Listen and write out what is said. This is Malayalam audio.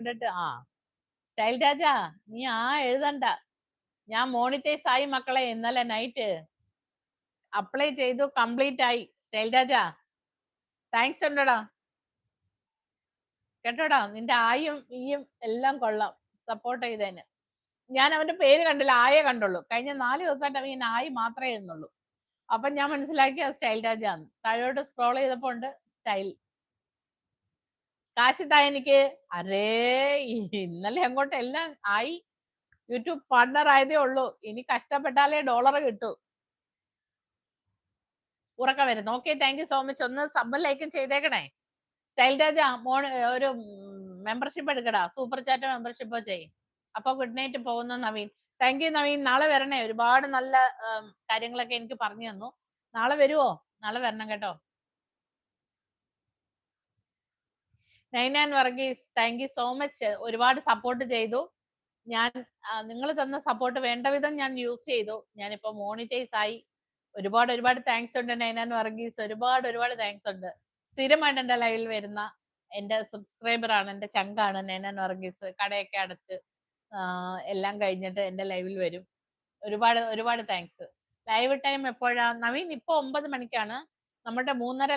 കണ്ടിട്ട് സ്റ്റൈൽ രാജ, നീ എഴുതണ്ട. ഞാൻ മോണിറ്റൈസ് ആയി മക്കളെ. ഇന്നലെ നൈറ്റ് അപ്ലൈ ചെയ്തു, കംപ്ലീറ്റ് ആയി. സ്റ്റൈൽ രാജ താങ്ക്സ് ഉണ്ടോടാ, കേട്ടോടാ. നിന്റെ ആയും ഈയും എല്ലാം കൊള്ളാം, സപ്പോർട്ട് ചെയ്തേന്. ഞാൻ അവന്റെ പേര് കണ്ടില്ല, ആയെ കണ്ടുള്ളൂ. കഴിഞ്ഞ 4 ദിവസമായിട്ട് അവൻ ആയി മാത്രമേ എഴുന്നുള്ളൂ. അപ്പൊ ഞാൻ മനസ്സിലാക്കി അത് സ്റ്റൈൽ രാജാന്ന്. താഴോട്ട് സ്ക്രോൾ ചെയ്തപ്പോ ഉണ്ട് സ്റ്റൈൽ. കാശ് താ എനിക്ക്. അരേ, ഇന്നലെ അങ്ങോട്ട് എല്ലാം ആയി. യൂട്യൂബ് പാർട്ണർ ആയതേ ഉള്ളൂ. ഇനി കഷ്ടപ്പെട്ടാലേ ഡോളർ കിട്ടൂ. ഉറക്കം വരുന്നു. Okay, thank you so much. ഒന്ന് സബും ലൈക്കും ചെയ്തേക്കണേ. സ്റ്റൈൽ രാജ ഒരു മെമ്പർഷിപ്പ് എടുക്കടാ, സൂപ്പർ ചാറ്റ് മെമ്പർഷിപ്പ് ചെയ്. അപ്പൊ ഗുഡ് നൈറ്റ് പോകുന്നു നവീൻ. Thank you Naveen. നാളെ വരണേ. ഒരുപാട് നല്ല കാര്യങ്ങളൊക്കെ എനിക്ക് പറഞ്ഞു തന്നു. നാളെ വരുവോ? നാളെ വരണം കേട്ടോ. Ninan Varghese, thank you so much. ഒരുപാട് സപ്പോർട്ട് ചെയ്തു. ഞാൻ നിങ്ങൾ തന്ന സപ്പോർട്ട് വേണ്ട വിധം ഞാൻ യൂസ് ചെയ്തു. ഞാനിപ്പോ മോണിറ്റൈസ് ആയി. ഒരുപാട് ഒരുപാട് താങ്ക്സ് ഉണ്ട് നൈനാൻ വർഗീസ്. ഒരുപാട് ഒരുപാട് താങ്ക്സ് ഉണ്ട്. സ്ഥിരമായിട്ട് എന്റെ ലൈവിൽ വരുന്ന എന്റെ സബ്സ്ക്രൈബർ ആണ്, എന്റെ ചങ്കാണ് നൈനാൻ വർഗീസ്. കടയൊക്കെ അടച്ച് എല്ലാം കഴിഞ്ഞിട്ട് എന്റെ ലൈവിൽ വരും. ഒരുപാട് ഒരുപാട് താങ്ക്സ്. ലൈവ് ടൈം എപ്പോഴാ നവീൻ? ഇപ്പൊ 9 മണിക്കാണ്. നമ്മുടെ 3:30